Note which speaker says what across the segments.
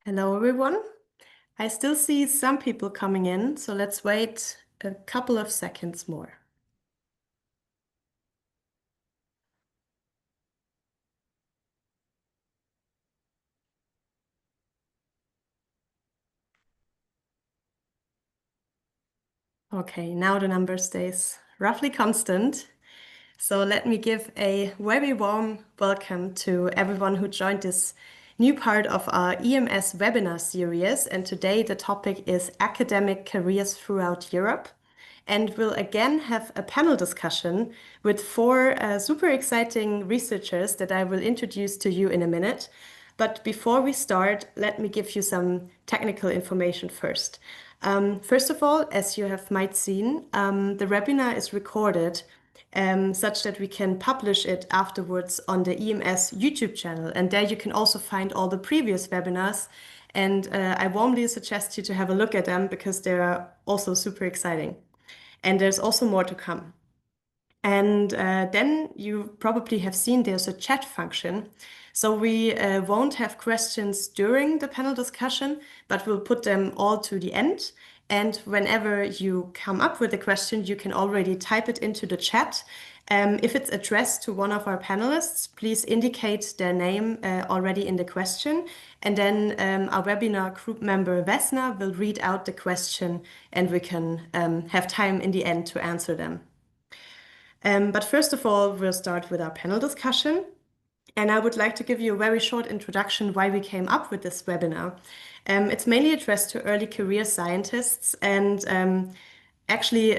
Speaker 1: Hello, everyone. I still see some people coming in, so let's wait a couple of seconds more. Okay, now the number stays roughly constant. So let me give a very warm welcome to everyone who joined this new part of our EMS webinar series. And today the topic is academic careers throughout Europe. And we'll again have a panel discussion with four super exciting researchers that I will introduce to you in a minute. But before we start, let me give you some technical information first. First of all, as you have might seen, the webinar is recorded such that we can publish it afterwards on the EMS YouTube channel. And there you can also find all the previous webinars. And I warmly suggest you to have a look at them because they're also super exciting. And there's also more to come. And then you probably have seen there's a chat function. So we won't have questions during the panel discussion, but we'll put them all to the end. And whenever you come up with a question, you can already type it into the chat. If it's addressed to one of our panelists, please indicate their name already in the question. And then our webinar group member, Vesna, will read out the question and we can have time in the end to answer them. But first of all, we'll start with our panel discussion. And I would like to give you a very short introduction why we came up with this webinar. It's mainly addressed to early career scientists. And actually,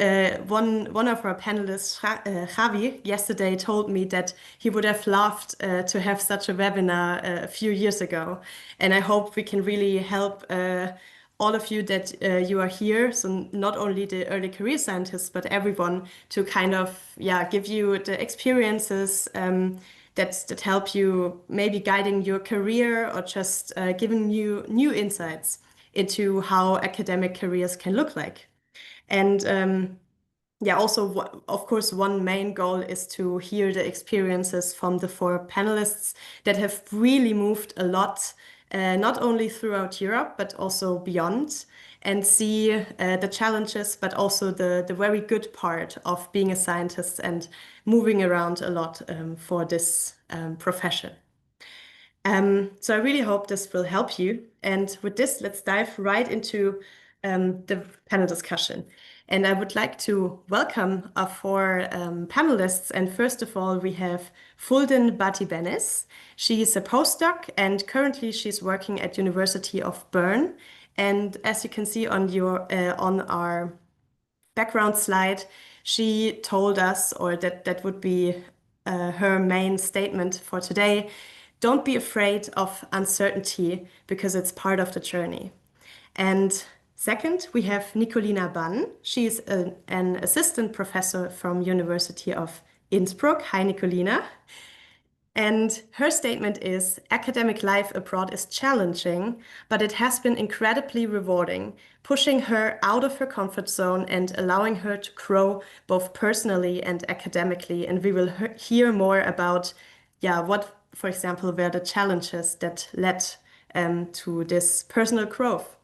Speaker 1: one of our panelists, Javier, yesterday told me that he would have loved to have such a webinar a few years ago. And I hope we can really help all of you that you are here, so not only the early career scientists, but everyone to kind of, give you the experiences that help you maybe guiding your career or just giving you new insights into how academic careers can look like. And also, of course, one main goal is to hear the experiences from the four panelists that have really moved a lot, not only throughout Europe, but also beyond, and see the challenges, but also the very good part of being a scientist and moving around a lot for this profession. So I really hope this will help you. And with this, let's dive right into the panel discussion. And I would like to welcome our four panelists. And first of all, we have Fulden Batibeniz. She is a postdoc and currently she's working at University of Bern. And as you can see on on our background slide, she told us, or that would be her main statement for today, don't be afraid of uncertainty because it's part of the journey. And second, we have Nikolina Ban. She's an assistant professor from University of Innsbruck. Hi, Nikolina. And her statement is, academic life abroad is challenging, but it has been incredibly rewarding, pushing her out of her comfort zone and allowing her to grow both personally and academically. And we will hear more about, what, for example, were the challenges that led to this personal growth.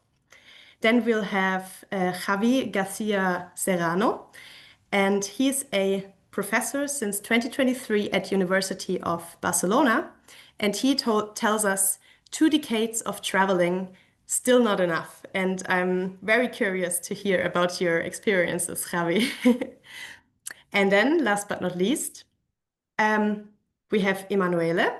Speaker 1: Then we'll have Javier Garcia-Serrano, and he's a professor since 2023 at University of Barcelona. And he tells us 2 decades of traveling, still not enough. And I'm very curious to hear about your experiences, Javi. And then last but not least, we have Emanuele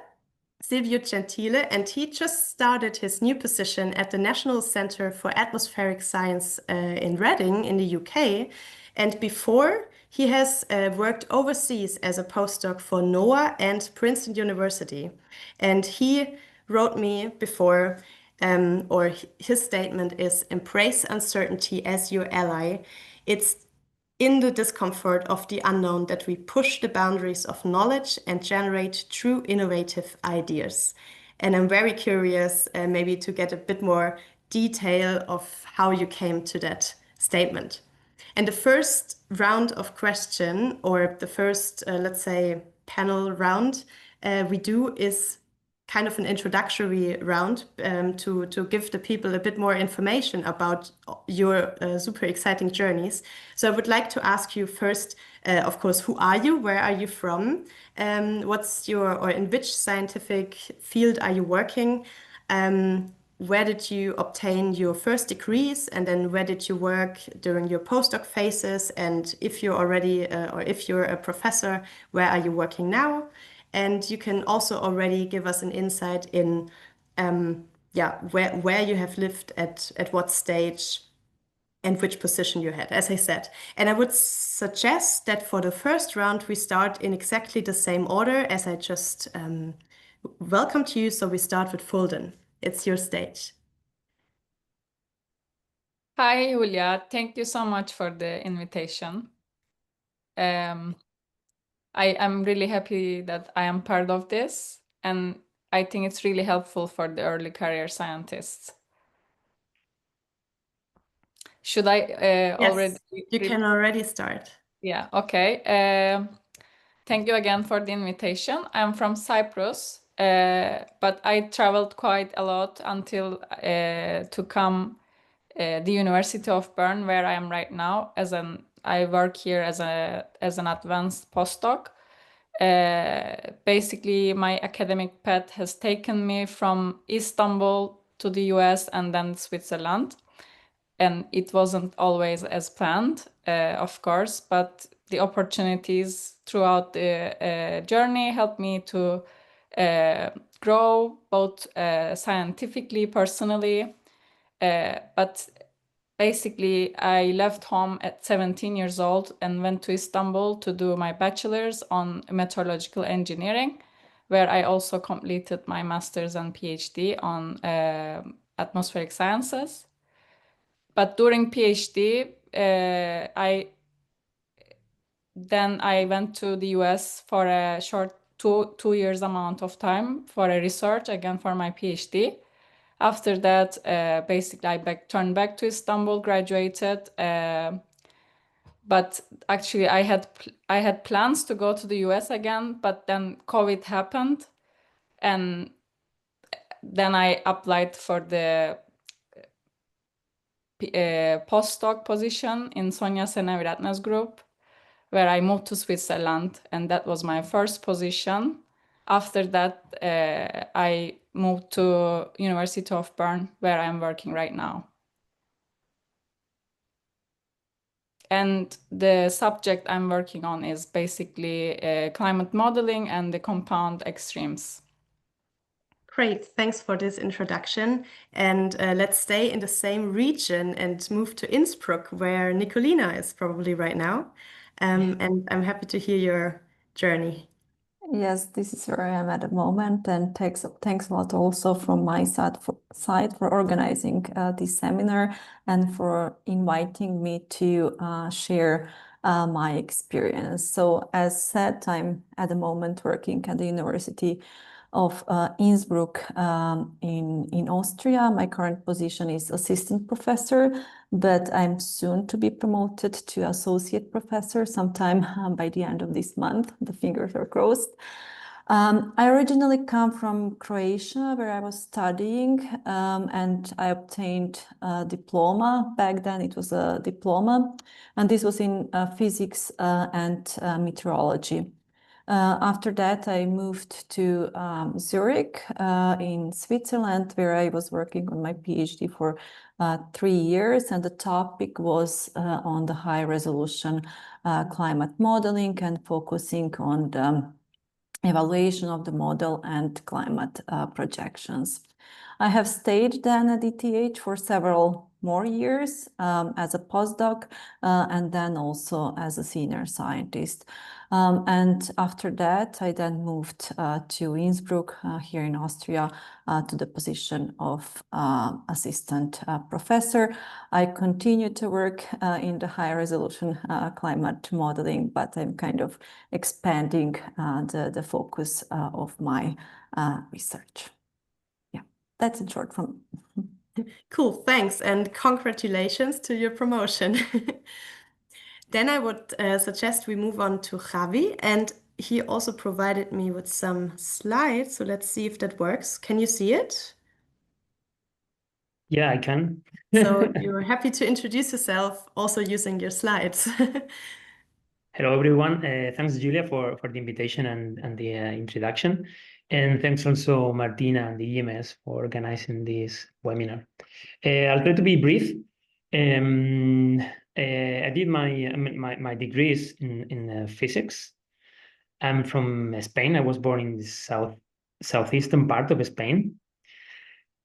Speaker 1: Silvio Gentile, and he just started his new position at the National Center for Atmospheric Science in Reading in the UK. And before, he has worked overseas as a postdoc for NOAA and Princeton University. And he wrote me before, or his statement is, embrace uncertainty as your ally. It's in the discomfort of the unknown that we push the boundaries of knowledge and generate true innovative ideas. And I'm very curious maybe to get a bit more detail of how you came to that statement. And the first round of question, or the first, let's say, panel round we do is kind of an introductory round to give the people a bit more information about your super exciting journeys. So I would like to ask you first, of course, who are you? Where are you from? What's your, or in which scientific field are you working? Where did you obtain your first degrees, and then where did you work during your postdoc phases? And if you're already, or if you're a professor, where are you working now? And you can also already give us an insight in, yeah, where you have lived at what stage and which position you had, as I said. And I would suggest that for the first round, we start in exactly the same order as I just welcomed you. So we start with Fulden. It's your stage.
Speaker 2: Hi, Julia. Thank you so much for the invitation. I am really happy that I am part of this, and I think it's really helpful for the early career scientists. Should I
Speaker 1: Yes,
Speaker 2: already?
Speaker 1: you can already start.
Speaker 2: Yeah, okay. Thank you again for the invitation. I'm from Cyprus, but I traveled quite a lot until to come the University of Bern, where I am right now. I work here as an advanced postdoc. Basically, my academic path has taken me from Istanbul to the US and then Switzerland. And it wasn't always as planned, of course, but the opportunities throughout the journey helped me to grow both scientifically, personally. But basically, I left home at 17 years old and went to Istanbul to do my bachelor's on meteorological engineering, where I also completed my master's and PhD on atmospheric sciences. But during PhD, I went to the US for a short two years amount of time for a research, again for my PhD. After that, basically, I turned back to Istanbul, graduated. But actually, I had plans to go to the US again, but then COVID happened, and then I applied for the postdoc position in Sonia Seneviratne's group, where I moved to Switzerland, and that was my first position. After that, I moved to University of Bern, where I'm working right now. And the subject I'm working on is basically climate modeling and the compound extremes.
Speaker 1: Great, thanks for this introduction. And let's stay in the same region and move to Innsbruck, where Nikolina is probably right now. And I'm happy to hear your journey.
Speaker 3: Yes, this is where I am at the moment, and thanks a lot also from my side for organizing this seminar and for inviting me to share my experience. So as said, I'm at the moment working at the University of Innsbruck in Austria. My current position is assistant professor, but I'm soon to be promoted to associate professor sometime by the end of this month. The fingers are crossed. I originally come from Croatia, where I was studying, and I obtained a diploma. Back then it was a diploma, and this was in physics and meteorology. After that, I moved to Zurich in Switzerland, where I was working on my PhD for 3 years, and the topic was on the high resolution climate modeling and focusing on the evaluation of the model and climate projections. I have stayed then at ETH for several more years as a postdoc and then also as a senior scientist. And after that, I then moved to Innsbruck here in Austria to the position of assistant professor. I continue to work in the high resolution climate modeling, but I'm kind of expanding the focus of my research. Yeah, that's in short from.
Speaker 1: Cool, thanks, and congratulations to your promotion. Then I would suggest we move on to Javi. And he also provided me with some slides. So let's see if that works. Can you see it?
Speaker 4: Yeah, I can.
Speaker 1: So you're happy to introduce yourself also using your slides.
Speaker 4: Hello, everyone. Thanks, Julia, for the invitation and the introduction. And thanks also, Martina and the EMS for organizing this webinar. I'll try to be brief. I did my degrees in physics. I'm from Spain. I was born in the southeastern part of Spain.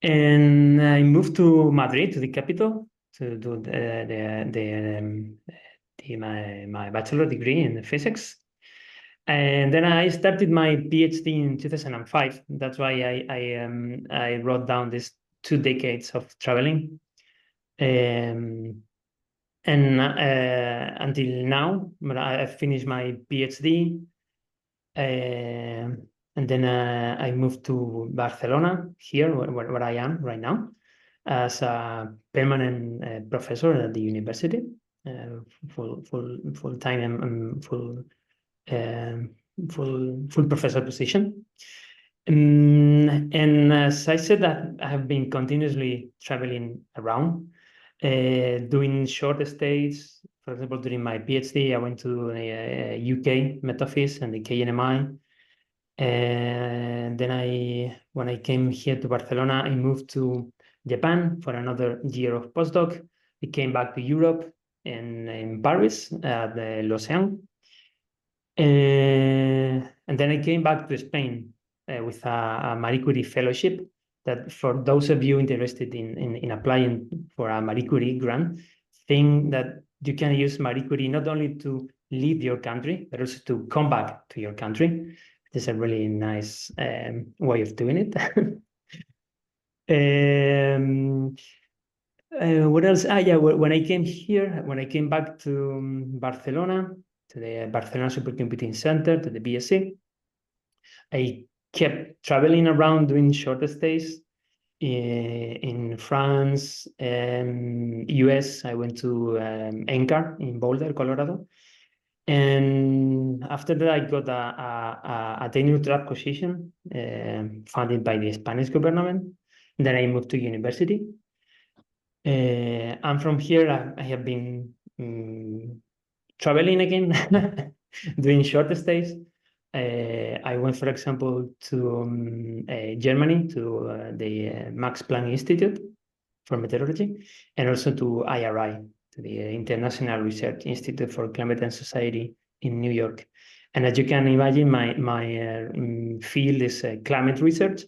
Speaker 4: And I moved to Madrid, to the capital, to do my bachelor degree in physics. And then I started my PhD in 2005. That's why I wrote down these 2 decades of traveling. And until now, I finished my PhD. And then I moved to Barcelona, here where I am right now, as a permanent professor at the university, full time and full professor position. And as I said, that I have been continuously traveling around, doing short stays. For example, during my PhD, I went to the UK Met Office and the KNMI. And then when I came here to Barcelona, I moved to Japan for another year of postdoc. I came back to Europe and in Paris at the Lausanne. And then I came back to Spain with a Marie Curie fellowship. That for those of you interested in applying for a Marie Curie grant, think that you can use Marie Curie not only to leave your country, but also to come back to your country. This is a really nice way of doing it. What else? Yeah, when I came back to Barcelona, to the Barcelona Supercomputing Center, to the BSc, I kept traveling around doing short stays in France, US. I went to NCAR in Boulder, Colorado. And after that, I got a tenure track position funded by the Spanish government. Then I moved to university. And from here, I have been traveling again, doing short stays. I went, for example, to Germany, to the Max Planck Institute for Meteorology, and also to IRI, to the International Research Institute for Climate and Society in New York. And as you can imagine, my field is climate research.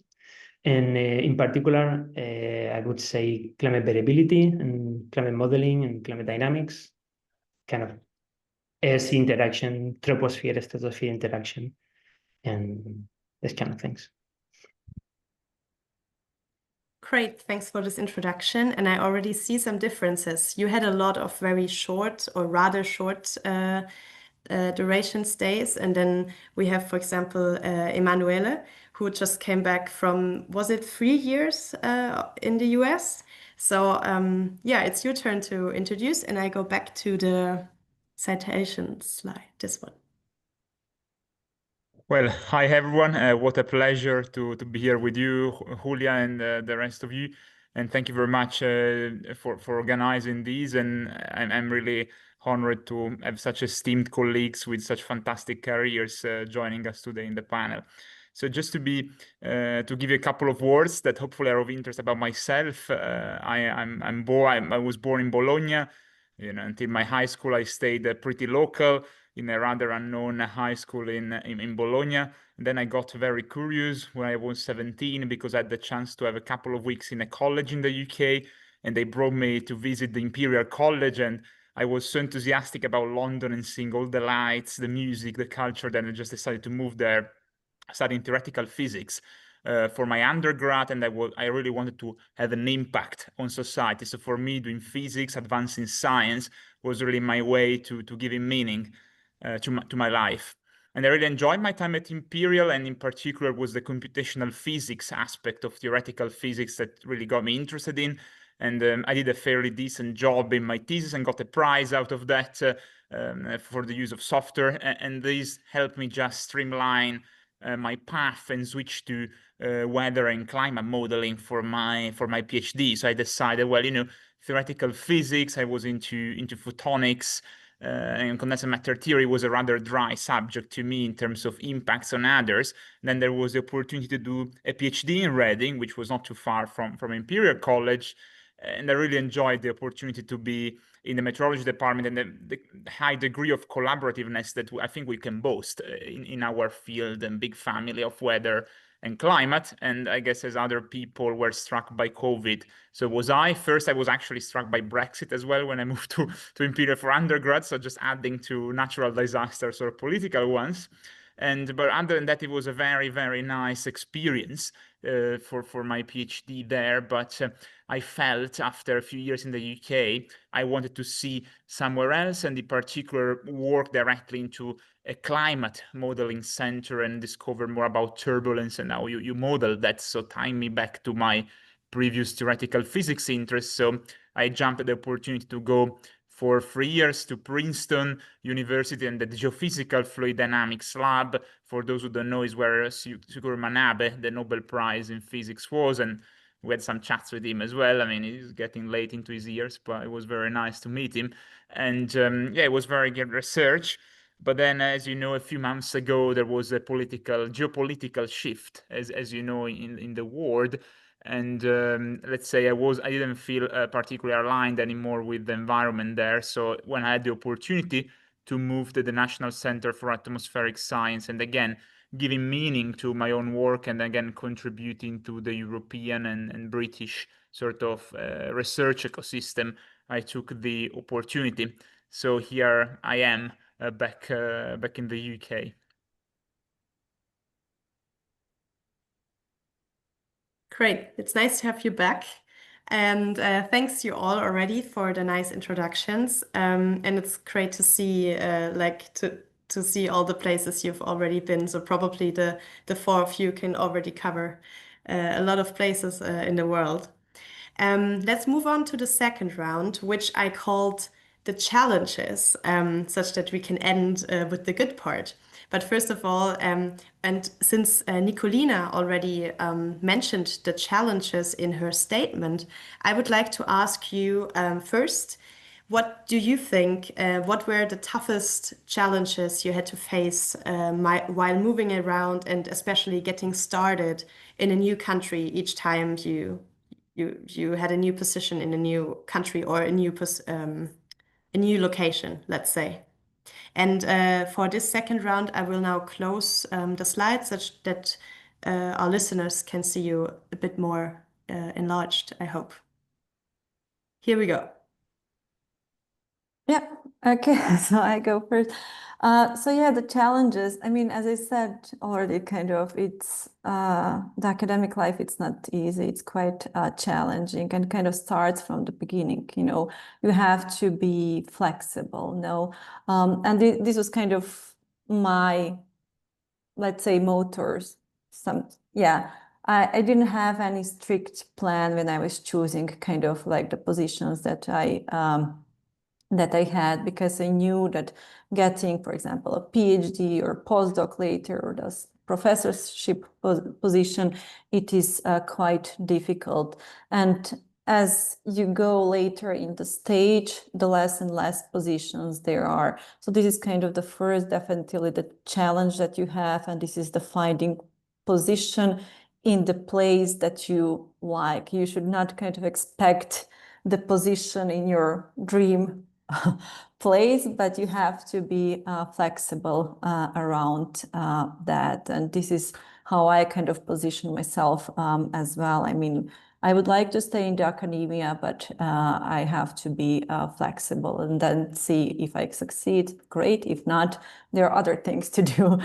Speaker 4: And in particular, I would say climate variability and climate modeling and climate dynamics, kind of AC interaction, troposphere, stratosphere interaction, and this kind of things.
Speaker 1: Great, thanks for this introduction. And I already see some differences. You had a lot of very short or rather short duration stays. And then we have, for example, Emanuele, who just came back from, was it 3 years in the US? So yeah, it's your turn to introduce, and I go back to the citation slide, this one.
Speaker 5: Well, hi everyone. What a pleasure to be here with you, Julia, and the rest of you. And thank you very much for organizing these. And I'm really honored to have such esteemed colleagues with such fantastic careers joining us today in the panel. So just to give you a couple of words that hopefully are of interest about myself. I was born in Bologna. Until my high school, I stayed pretty local in a rather unknown high school in Bologna. And then I got very curious when I was 17 because I had the chance to have a couple of weeks in a college in the UK, and they brought me to visit the Imperial College, and I was so enthusiastic about London and seeing all the lights, the music, the culture, that I just decided to move there, studying theoretical physics for my undergrad, and I really wanted to have an impact on society. So for me, doing physics, advancing science, was really my way to giving meaning to my life. And I really enjoyed my time at Imperial, and in particular was the computational physics aspect of theoretical physics that really got me interested in. And I did a fairly decent job in my thesis and got a prize out of that. for the use of software, and these helped me just streamline my path and switch to weather and climate modeling for my PhD. So I decided, well, theoretical physics, I was into photonics, and condensed matter theory was a rather dry subject to me in terms of impacts on others. And then there was the opportunity to do a PhD in Reading, which was not too far from Imperial College. And I really enjoyed the opportunity to be in the meteorology department and the high degree of collaborativeness that I think we can boast in our field and big family of weather and climate. And I guess as other people were struck by COVID, so was I. First, I was actually struck by Brexit as well when I moved to Imperial for undergrad, so just adding to natural disasters or political ones. But other than that, it was a very, very nice experience for my PhD there. But I felt after a few years in the UK, I wanted to see somewhere else, and in particular work directly into a climate modeling center and discover more about turbulence and how you model that. So tying me back to my previous theoretical physics interest. So I jumped at the opportunity to go for 3 years to Princeton University and the Geophysical Fluid Dynamics Lab. For those who don't know, is where Suguru Manabe, the Nobel Prize in Physics, was, and we had some chats with him as well. I mean, he's getting late into his years, but it was very nice to meet him. And yeah, it was very good research. But then, as you know, a few months ago, there was a geopolitical shift, as you know, in the world. And let's say I didn't feel particularly aligned anymore with the environment there. So when I had the opportunity to move to the National Center for Atmospheric Science, and again, giving meaning to my own work, and again, contributing to the European and British sort of research ecosystem, I took the opportunity. So here I am back in the UK.
Speaker 1: Great. It's nice to have you back. And thanks you all already for the nice introductions. And it's great to see to see all the places you've already been. So probably the four of you can already cover a lot of places in the world. Let's move on to the second round, which I called the challenges, such that we can end with the good part. But first of all, and since Nikolina already mentioned the challenges in her statement, I would like to ask you first, what do you think, what were the toughest challenges you had to face while moving around and especially getting started in a new country each time you had a new position in a new country or a new location, let's say. And for this second round, I will now close the slides such that our listeners can see you a bit more enlarged, I hope. Here we go.
Speaker 3: Yeah, okay, so I go first. So yeah, the challenges, I mean, as I said already, kind of, it's the academic life, it's not easy, it's quite challenging and kind of starts from the beginning, you have to be flexible, and this was kind of my, let's say, motors. I didn't have any strict plan when I was choosing kind of like the positions that I had, because I knew that getting, for example, a PhD or postdoc later, or the professorship position, it is quite difficult. And as you go later in the stage, the less and less positions there are. So this is kind of the first, definitely the challenge that you have, and this is the finding position in the place that you like. You should not kind of expect the position in your dream place, but you have to be flexible around that. And this is how I kind of position myself as well. I mean, I would like to stay in the academia, but I have to be flexible and then see if I succeed, great. If not, there are other things to do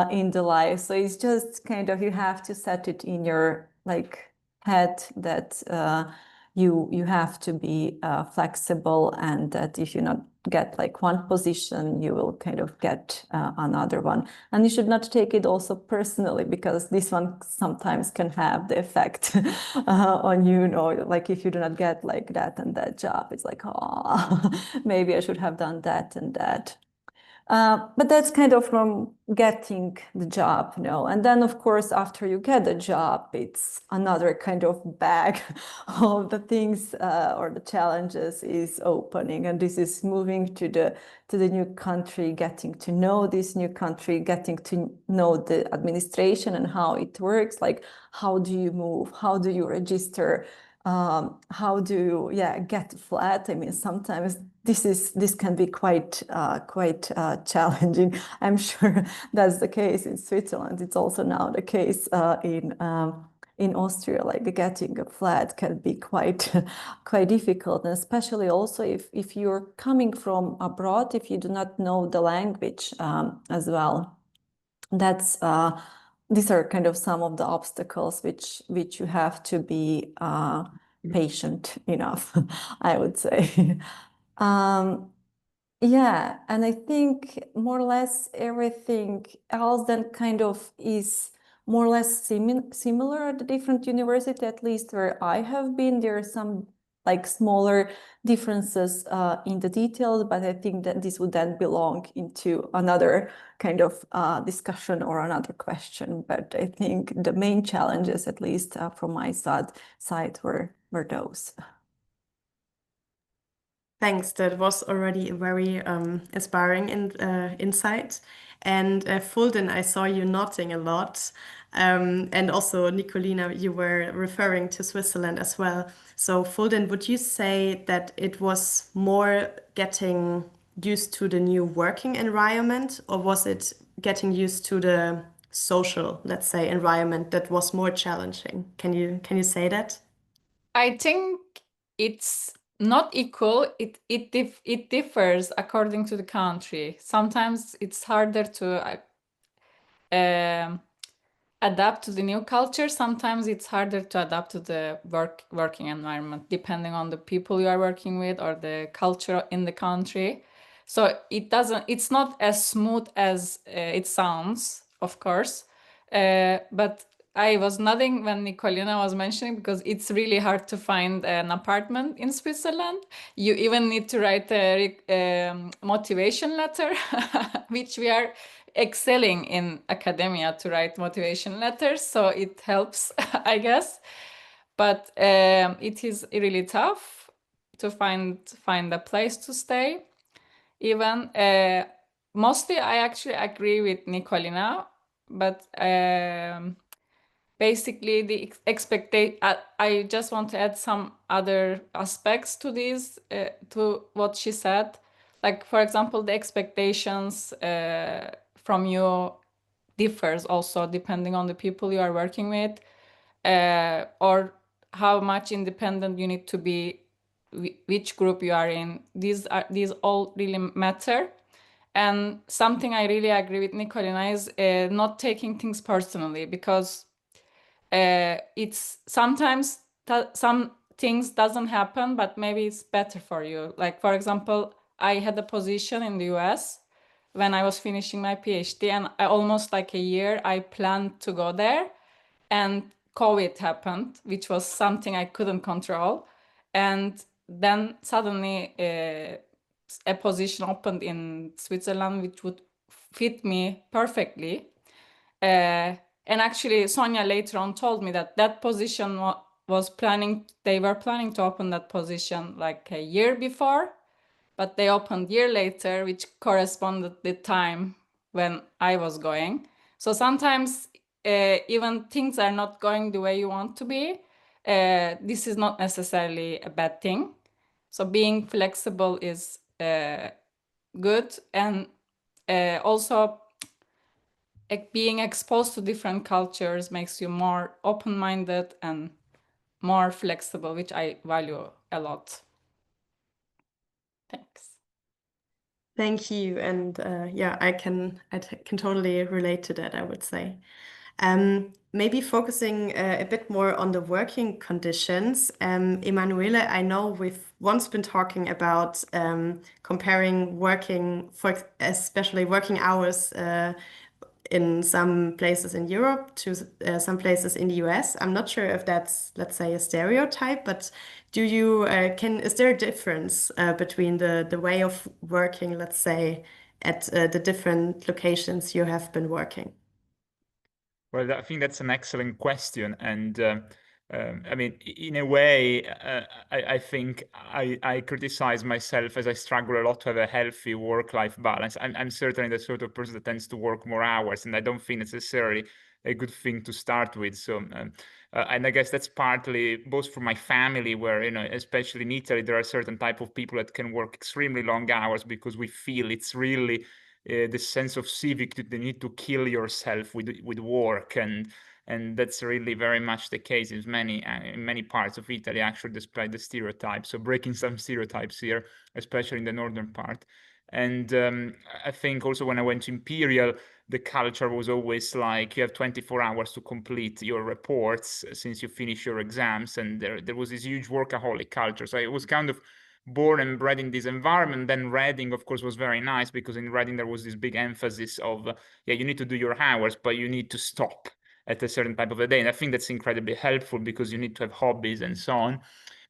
Speaker 3: in the life. So it's just kind of, you have to set it in your head that you have to be flexible, and that if you not get like one position, you will kind of get another one. And you should not take it also personally, because this one sometimes can have the effect on you, like if you do not get like that and that job, it's like, oh, maybe I should have done that and that. But that's kind of from getting the job, and then of course after you get the job, it's another kind of bag of the things or the challenges is opening, and this is moving to the new country, getting to know this new country, getting to know the administration and how it works. Like, how do you move? How do you register? How do you get a flat? I mean, sometimes this can be quite challenging. I'm sure that's the case in Switzerland. It's also now the case in Austria. Like, getting a flat can be quite difficult, and especially also if you're coming from abroad, if you do not know the language as well. That's these are kind of some of the obstacles which you have to be patient enough, I would say. Yeah, and I think more or less everything else then kind of is more or less similar at the different university, at least where I have been. There are some like smaller differences in the details, but I think that this would then belong into another kind of discussion or another question. But I think the main challenges, at least from my side were those.
Speaker 1: Thanks. That was already a very inspiring insight. And Fulden, I saw you nodding a lot. And also, Nikolina, you were referring to Switzerland as well. So, Fulden, would you say that it was more getting used to the new working environment, or was it getting used to the social, let's say, environment that was more challenging? Can you say that?
Speaker 2: I think it's not equal. It differs according to the country. Sometimes it's harder to adapt to the new culture. Sometimes it's harder to adapt to the working environment, depending on the people you are working with or the culture in the country. So it's not as smooth as it sounds, of course. But I was nodding when Nikolina was mentioning, because it's really hard to find an apartment in Switzerland. You even need to write a motivation letter, which we are excelling in academia to write motivation letters, so it helps, I guess. But it is really tough to find a place to stay. Even mostly, I actually agree with Nikolina, but basically the expectation. I just want to add some other aspects to this, to what she said. Like, for example, the expectations from you differs also depending on the people you are working with, or how much independent you need to be, which group you are in. These all really matter. And something I really agree with Nikolina is not taking things personally, because it's sometimes some things doesn't happen, but maybe it's better for you. Like, for example, I had a position in the US when I was finishing my PhD, and almost like a year I planned to go there, and COVID happened, which was something I couldn't control. And then suddenly a position opened in Switzerland which would fit me perfectly. And actually, Sonia later on told me that position they were planning to open that position like a year before, but they opened a year later, which corresponded the time when I was going. So sometimes even things are not going the way you want to be. This is not necessarily a bad thing. So being flexible is good, and also being exposed to different cultures makes you more open-minded and more flexible, which I value a lot. Thanks.
Speaker 1: Thank you. And yeah, I can totally relate to that, I would say. maybe focusing a bit more on the working conditions. Emanuele, I know we've once been talking about comparing working, especially working hours in some places in Europe to some places in the US. I'm not sure if that's, let's say, a stereotype, but is there a difference between the way of working, let's say, at the different locations you have been working?
Speaker 5: Well, I think that's an excellent question. And I mean, in a way, I think I criticize myself as I struggle a lot to have a healthy work-life balance. I'm certainly the sort of person that tends to work more hours, and I don't think necessarily a good thing to start with. So, and I guess that's partly both for my family, where, you know, especially in Italy, there are certain type of people that can work extremely long hours because we feel it's really the sense of civic, the need to kill yourself with work, and that's really very much the case in many parts of Italy, actually, despite the stereotypes. So breaking some stereotypes here, especially in the northern part. And I think also when I went to Imperial, the culture was always like you have 24 hours to complete your reports since you finish your exams, and there was this huge workaholic culture. So it was kind of born and bred in this environment. Then Reading, of course, was very nice because in Reading there was this big emphasis of, yeah, you need to do your hours, but you need to stop at a certain type of a day. And I think that's incredibly helpful because you need to have hobbies and so on.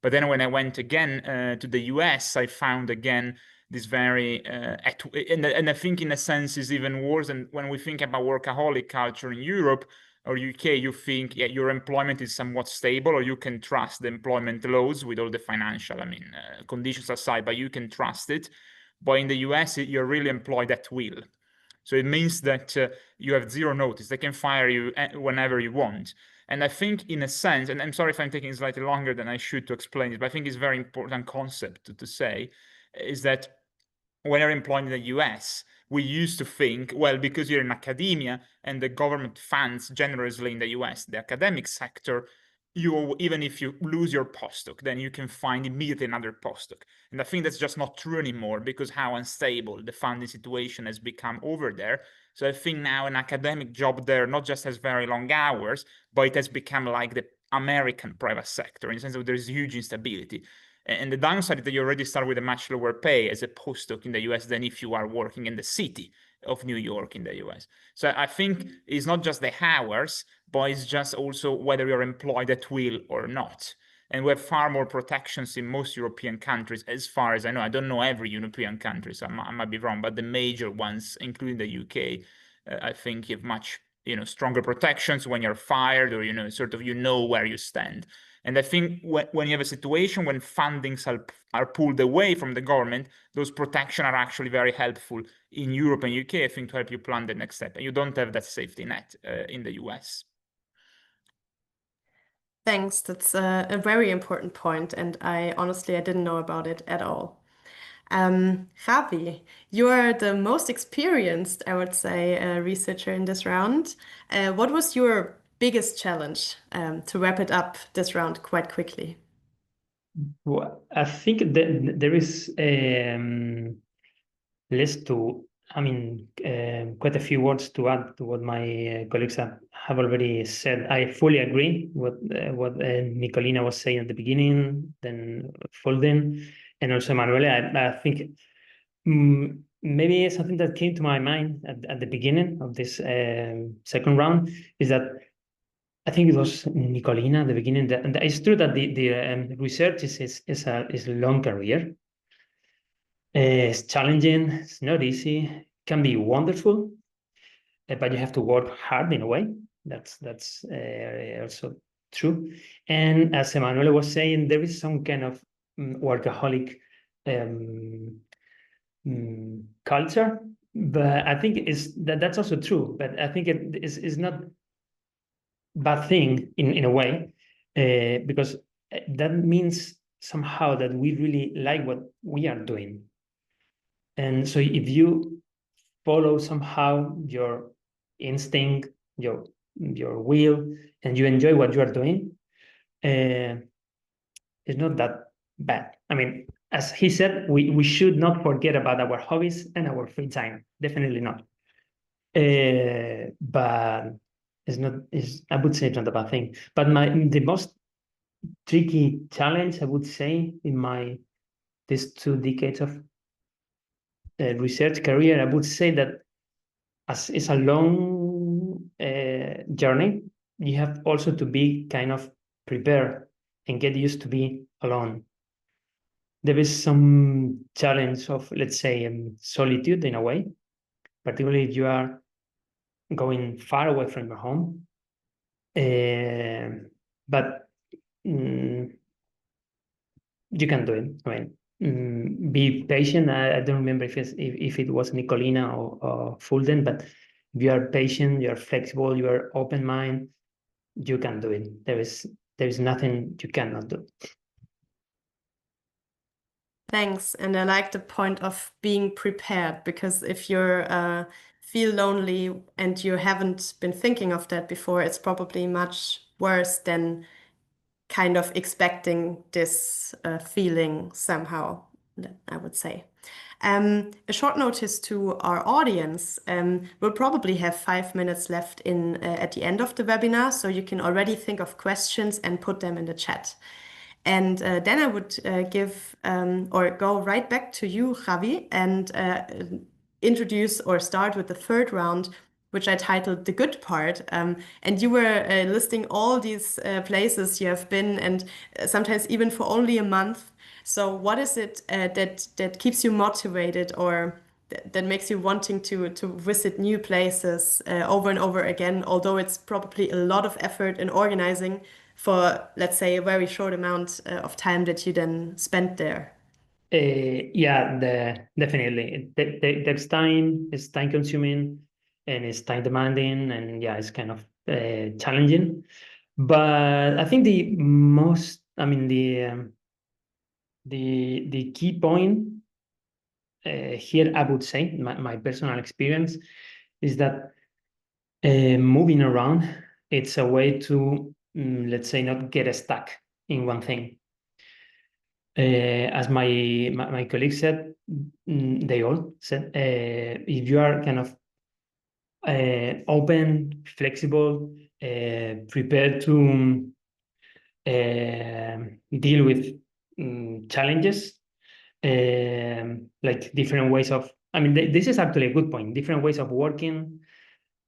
Speaker 5: But then when I went again to the US, I found again this very, and I think in a sense is even worse. And when we think about workaholic culture in Europe or UK, you think, yeah, your employment is somewhat stable, or you can trust the employment laws with all the financial, conditions aside, but you can trust it. But in the US, you're really employed at will. So it means that you have zero notice. They can fire you whenever you want. And I think in a sense, and I'm sorry if I'm taking slightly longer than I should to explain it, but I think it's a very important concept to say, is that when you're employed in the US, we used to think, well, because you're in academia and the government funds generously in the US, the academic sector, even if you lose your postdoc, then you can find immediately another postdoc. And I think that's just not true anymore because how unstable the funding situation has become over there. So I think now an academic job there not just has very long hours, but it has become like the American private sector in the sense that there's huge instability. And the downside is that you already start with a much lower pay as a postdoc in the US than if you are working in the city of New York in the US. So I think it's not just the hours, but it's just also whether you're employed at will or not. And we have far more protections in most European countries, as far as I know. I don't know every European country, so I might be wrong, but the major ones, including the UK, I think you have much stronger protections when you're fired, or sort of where you stand. And I think when you have a situation when fundings are pulled away from the government, those protections are actually very helpful in Europe and UK, I think, to help you plan the next step. And you don't have that safety net in the US.
Speaker 1: Thanks. That's a very important point, and I didn't know about it at all. Javi, you are the most experienced, I would say, researcher in this round. What was your biggest challenge to wrap it up this round quite quickly?
Speaker 4: Well, I think that there is less to, quite a few words to add to what my colleagues have already said. I fully agree with what Nikolina was saying at the beginning, then Fulden, and also Emanuele. I think maybe something that came to my mind at the beginning of this second round is that I think it was Nikolina at the beginning. And it's true that the research is a long career. It's challenging. It's not easy. It can be wonderful, but you have to work hard in a way. That's also true. And as Emanuele was saying, there is some kind of workaholic culture, but I think that's also true. But I think it is not bad thing in a way, because that means somehow that we really like what we are doing. And so if you follow somehow your instinct, your will, and you enjoy what you are doing, it's not that bad. I mean, as he said, we should not forget about our hobbies and our free time. Definitely not. But I would say it's not a bad thing. But the most tricky challenge, I would say, in these 2 decades of research career, I would say that as it's a long journey, you have also to be kind of prepared and get used to be alone. There is some challenge of, let's say, solitude in a way, particularly if you are going far away from your home. But you can do it. I mean, be patient. I don't remember if it was Nikolina or Fulden, but if you are patient, you are flexible, you are open mind, you can do it. There is nothing you cannot do.
Speaker 1: Thanks. And I like the point of being prepared, because if you feel lonely and you haven't been thinking of that before, it's probably much worse than kind of expecting this feeling somehow, I would say. A short notice to our audience. We'll probably have 5 minutes left at the end of the webinar, so you can already think of questions and put them in the chat. And then I would give or go right back to you, Javi, and introduce or start with the 3rd round, which I titled The Good Part. And you were listing all these places you have been, and sometimes even for only a month. So what is it that keeps you motivated, or that makes you wanting to visit new places over and over again, although it's probably a lot of effort in organizing for, let's say, a very short amount of time that you then spent there?
Speaker 4: Yeah, definitely. There's time, it's time consuming, and it's time demanding, and yeah, it's kind of challenging. But I think the key point here, I would say, my personal experience, is that moving around, it's a way to, let's say, not get stuck in one thing. As my colleagues said, they all said, if you are kind of open, flexible, prepared to deal with challenges, like different ways of, this is actually a good point, different ways of working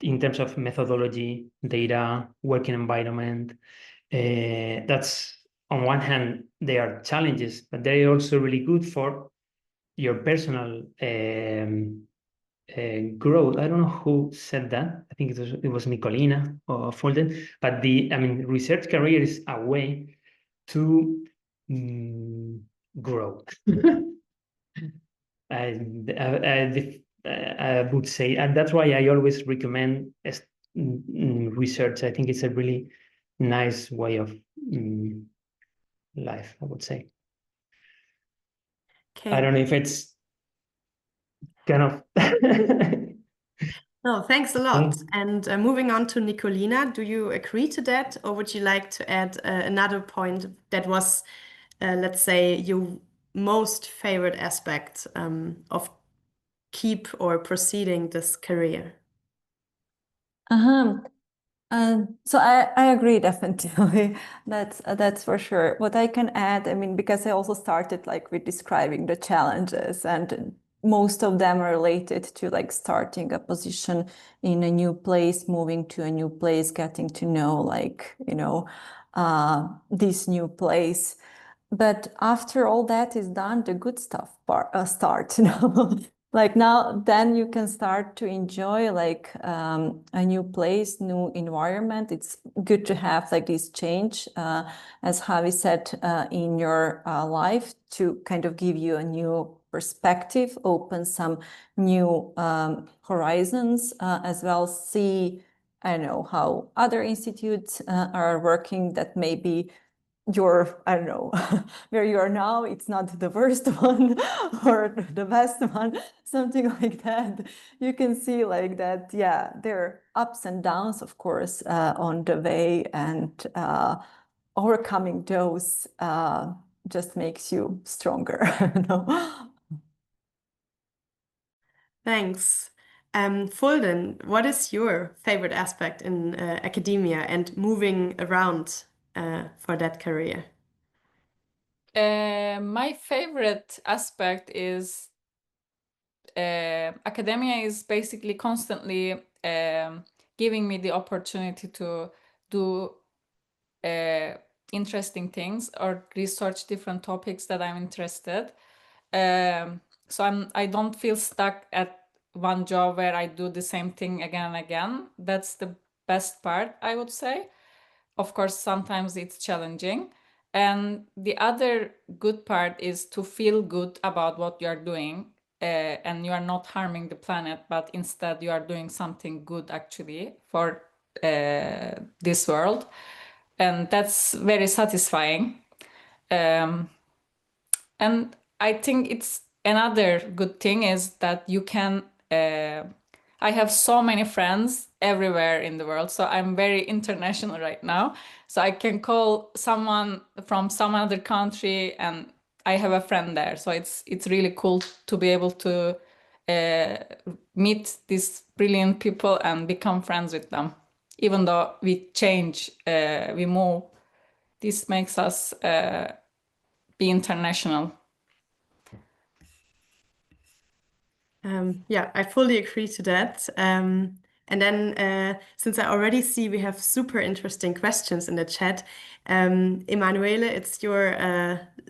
Speaker 4: in terms of methodology, data, working environment. That's, on one hand, they are challenges, but they're also really good for your personal growth. I don't know who said that. I think it was Nikolina or Fulden. But research career is a way to grow. I would say, and that's why I always recommend research. I think it's a really nice way of life, I would say.
Speaker 1: Okay.
Speaker 4: I don't know if it's kind of
Speaker 1: No, thanks a lot. And moving on to Nikolina, do you agree to that, or would you like to add another point that was, let's say, your most favorite aspect of keep or proceeding this career?
Speaker 3: So I agree, definitely. That's for sure. What I can add, because I also started with describing the challenges, and most of them are related to starting a position in a new place, moving to a new place, getting to know this new place. But after all that is done, the good stuff starts. Now, then you can start to enjoy a new place, new environment. It's good to have this change, as Javi said, in your life, to kind of give you a new perspective, open some new horizons, as well. See, I know how other institutes are working, that maybe your, I don't know, where you are now, it's not the worst one or the best one, something like that. You can see that, yeah, there are ups and downs, of course, on the way, and overcoming those just makes you stronger.
Speaker 1: Thanks. Fulden, what is your favorite aspect in academia and moving around for that career?
Speaker 2: My favorite aspect is academia is basically constantly giving me the opportunity to do interesting things or research different topics that I'm interested. So I don't feel stuck at one job where I do the same thing again and again. That's the best part, I would say. Of course, sometimes it's challenging. And the other good part is to feel good about what you are doing, and you are not harming the planet, but instead you are doing something good actually for this world. And that's very satisfying. And I think it's another good thing is that you can, I have so many friends everywhere in the world. So I'm very international right now. So I can call someone from some other country and I have a friend there. So it's really cool to be able to meet these brilliant people and become friends with them. Even though we change, we move, this makes us be international.
Speaker 1: Yeah, I fully agree to that. And then, since I already see we have super interesting questions in the chat, Emanuele, it's your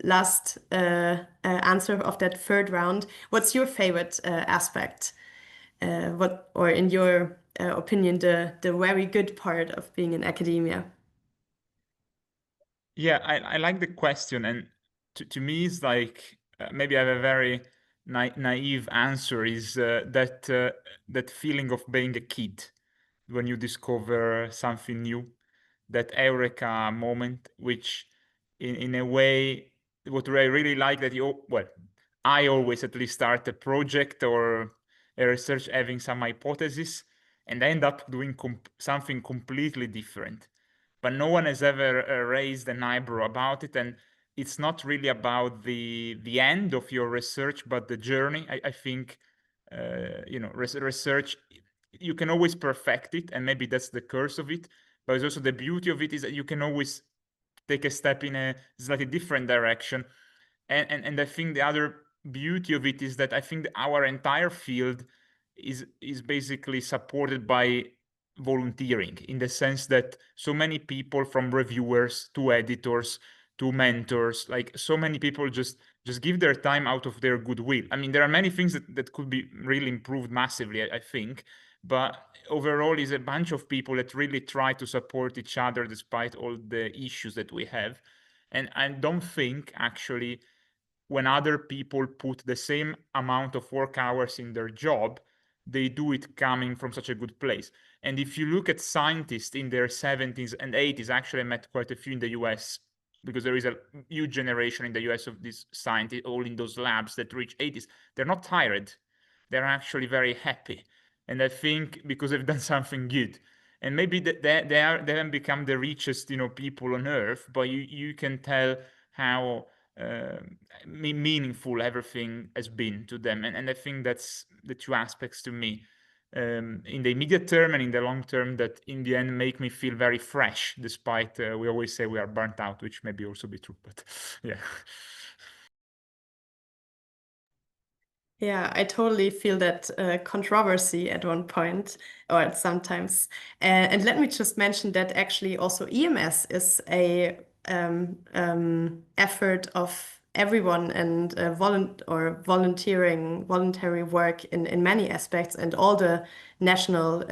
Speaker 1: last answer of that third round. What's your favorite aspect? Or in your opinion, the very good part of being in academia?
Speaker 5: Yeah, I like the question, and to me, it's like maybe I have a very naive answer. Is that feeling of being a kid when you discover something new, that eureka moment, which in a way, what I really like that I always at least start a project or a research having some hypothesis and end up doing something completely different. But no one has ever raised an eyebrow about it, and it's not really about the end of your research, but the journey. I think research, you can always perfect it, and maybe that's the curse of it. But it's also the beauty of it is that you can always take a step in a slightly different direction. And I think the other beauty of it is that I think that our entire field is basically supported by volunteering, in the sense that so many people, from reviewers to editors to mentors, like so many people just give their time out of their goodwill. I mean, there are many things that could be really improved massively, I think, but overall is a bunch of people that really try to support each other despite all the issues that we have. And I don't think actually when other people put the same amount of work hours in their job, they do it coming from such a good place. And if you look at scientists in their 70s and 80s, actually I met quite a few in the US, because there is a huge generation in the US of these scientists, all in those labs that reach 80s. They're not tired. They're actually very happy. And I think because they've done something good. And maybe they haven't become the richest, people on earth, but you can tell how meaningful everything has been to them. And I think that's the two aspects to me, in the immediate term and in the long term, that in the end make me feel very fresh, despite we always say we are burnt out, which may also be true, but yeah.
Speaker 1: Yeah, I totally feel that controversy at one point or at sometimes. And let me just mention that actually also EMS is a effort of everyone and voluntary work in many aspects, and all the national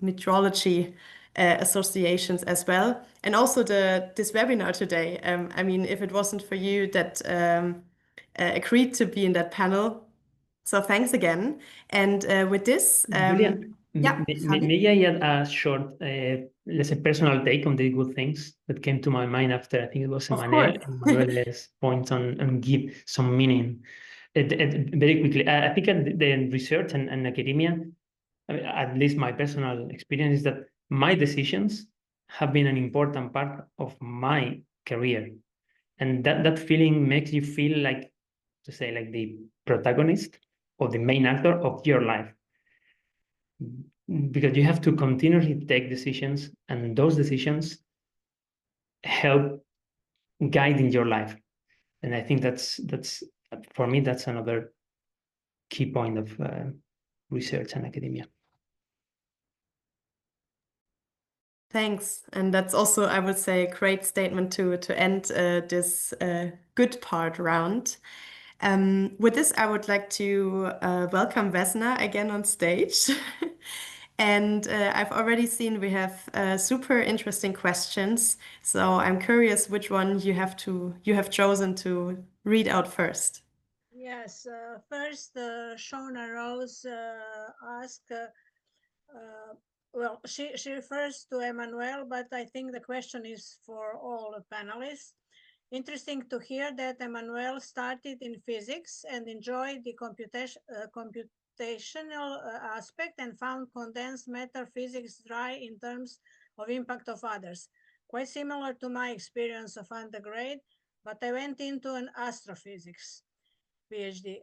Speaker 1: meteorology associations as well. And also this webinar today. I mean, if it wasn't for you that agreed to be in that panel. So thanks again. And with this,
Speaker 4: Julia,
Speaker 1: yeah,
Speaker 4: may I add a short, let's say, personal take on the good things that came to my mind after, I think it was Emanuele's points on give some meaning. Very quickly, I think the research and academia, I mean, at least my personal experience, is that my decisions have been an important part of my career. And that feeling makes you feel like, to say, like the protagonist or the main actor of your life. because you have to continuously take decisions, and those decisions help guiding your life. And I think that's for me, that's another key point of research and academia.
Speaker 1: Thanks. And that's also, I would say, a great statement to end this good part round. With this, I would like to welcome Vesna again on stage. And I've already seen we have super interesting questions. So I'm curious which one you have chosen to read out first.
Speaker 6: Yes, first, Shona Rose asked, well, she refers to Emanuele, but I think the question is for all the panelists. Interesting to hear that Emanuele started in physics and enjoyed the computational aspect and found condensed matter physics dry in terms of impact of others. Quite similar to my experience of undergrad, but I went into an astrophysics PhD.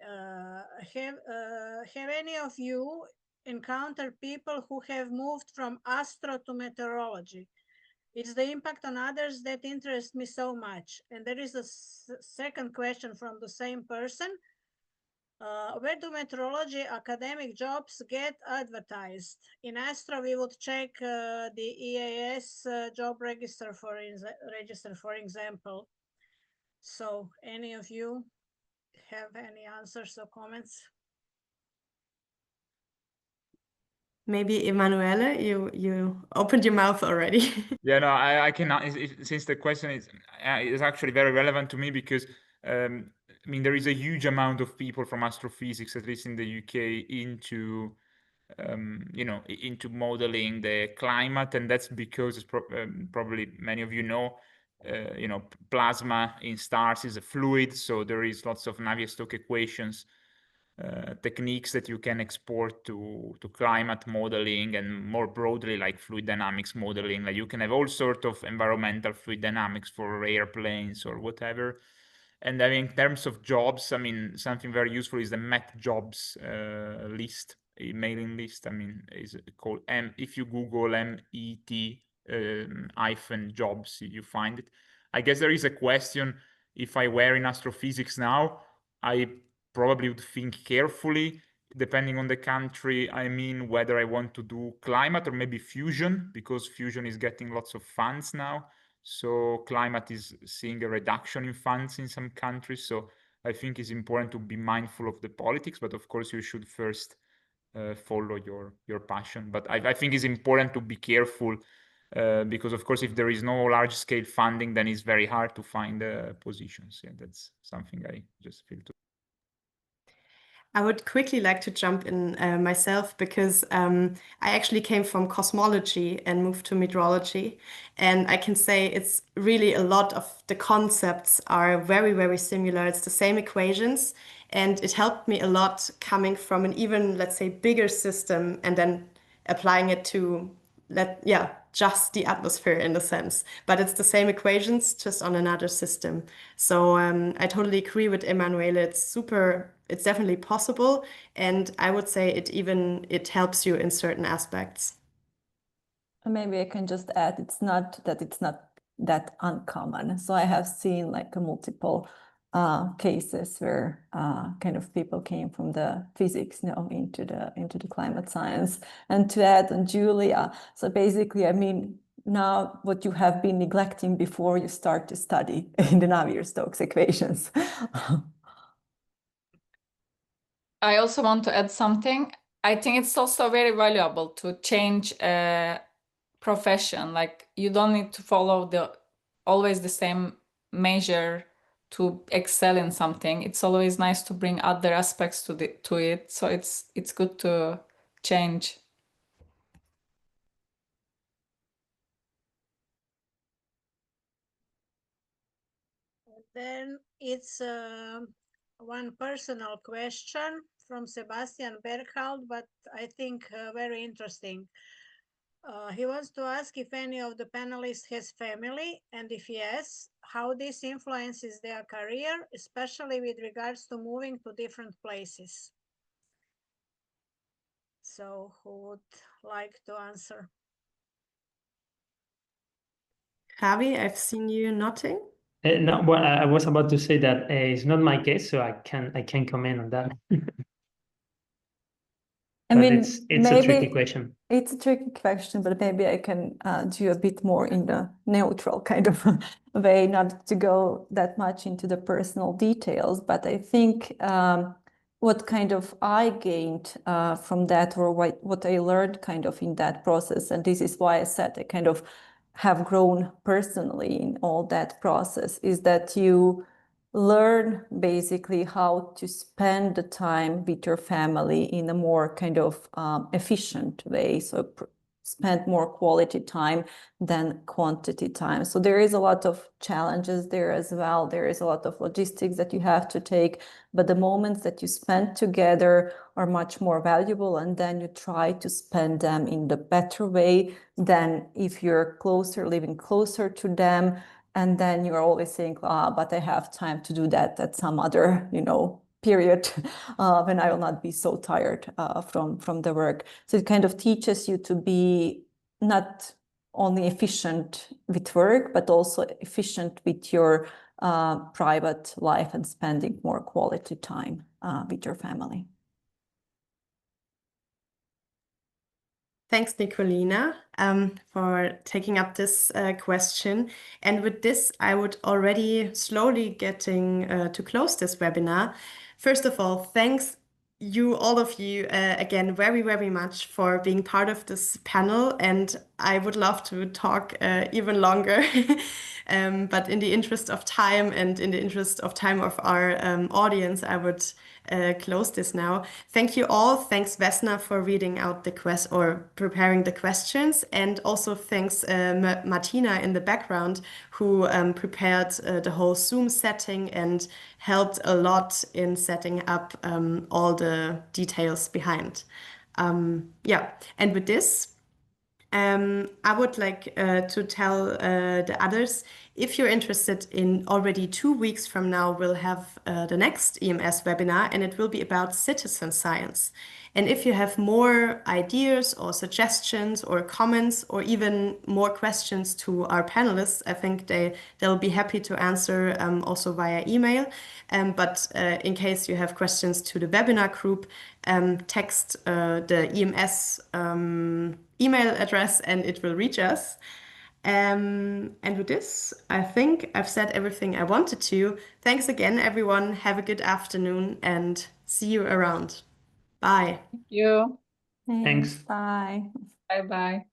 Speaker 6: Have any of you encountered people who have moved from astro to meteorology? It's the impact on others that interests me so much. And there is a second question from the same person. Where do meteorology academic jobs get advertised? In Astro, we would check the EAS job register, for example. So any of you have any answers or comments?
Speaker 1: Maybe Emanuele, you opened your mouth already.
Speaker 5: Yeah, no, I cannot. Since the question is actually very relevant to me because I mean there is a huge amount of people from astrophysics, at least in the UK, into into modeling the climate, and that's because it's probably many of you know, plasma in stars is a fluid, so there is lots of Navier-Stokes equations. Techniques that you can export to climate modeling and more broadly like fluid dynamics modeling. Like you can have all sort of environmental fluid dynamics for airplanes or whatever. And I mean, in terms of jobs, I mean, something very useful is the Met Jobs list, a mailing list. I mean, is called if you Google MET -jobs, you find it. I guess there is a question, if I were in astrophysics now, I probably would think carefully, depending on the country. I mean, whether I want to do climate or maybe fusion, because fusion is getting lots of funds now. So climate is seeing a reduction in funds in some countries. So I think it's important to be mindful of the politics, but of course you should first follow your passion. But I think it's important to be careful because of course, if there is no large scale funding, then it's very hard to find positions. Yeah, that's something I just feel too.
Speaker 1: I would quickly like to jump in myself because I actually came from cosmology and moved to meteorology. And I can say it's really a lot of the concepts are very, very similar. It's the same equations. And it helped me a lot coming from an even, let's say, bigger system and then applying it to just the atmosphere in a sense. But it's the same equations, just on another system. So I totally agree with Emanuele. It's definitely possible. And I would say it helps you in certain aspects.
Speaker 3: Maybe I can just add, it's not that uncommon. So I have seen like multiple cases where kind of people came from the physics into the climate science. And to add on Julia, so basically, I mean, now what you have been neglecting before you start to study in the Navier-Stokes equations.
Speaker 2: I also want to add something. I think it's also very valuable to change profession. Like you don't need to follow always the same measure to excel in something. It's always nice to bring other aspects to it. So it's good to change.
Speaker 6: Then it's one personal question from Sebastian Berghold, but I think very interesting. He wants to ask if any of the panelists has family, and if yes, how this influences their career, especially with regards to moving to different places. So who would like to answer?
Speaker 1: Javi, I've seen you nodding.
Speaker 4: No, well, I was about to say that it's not my case, so I can't comment on that.
Speaker 3: I
Speaker 4: But
Speaker 3: mean,
Speaker 4: it's a tricky question.
Speaker 3: It's a tricky question, but maybe I can do a bit more in the neutral kind of way, not to go that much into the personal details. But I think what kind of I gained from that, or what I learned kind of in that process, and this is why I said I kind of have grown personally in all that process, is that you learn basically how to spend the time with your family in a more kind of efficient way. So spend more quality time than quantity time. So there is a lot of challenges there as well. There is a lot of logistics that you have to take, but the moments that you spend together are much more valuable, and then you try to spend them in the better way than if you're living closer to them. And then you're always saying, but I have time to do that at some other, period when I will not be so tired from the work. So it kind of teaches you to be not only efficient with work, but also efficient with your private life and spending more quality time with your family.
Speaker 1: Thanks, Nikolina, for taking up this question. And with this, I would already slowly getting to close this webinar. First of all, thanks all of you, again, very, very much for being part of this panel. And I would love to talk even longer. But in the interest of time and in the interest of time of our audience, I would close this now. Thank you all. Thanks, Vesna, for reading out the or preparing the questions. And also thanks Martina in the background, who prepared the whole Zoom setting and helped a lot in setting up all the details behind. Yeah, and with this, I would like to tell the others, if you're interested, in already 2 weeks from now, we'll have the next EMS webinar, and it will be about citizen science. And if you have more ideas or suggestions or comments or even more questions to our panelists, I think they'll be happy to answer also via email. But in case you have questions to the webinar group, text the EMS email address and it will reach us. And with this, I think I've said everything I wanted to. Thanks again, everyone. Have a good afternoon and see you around. Bye.
Speaker 2: Thank you.
Speaker 3: Thanks.
Speaker 4: Thanks.
Speaker 3: Bye.
Speaker 2: Bye-bye.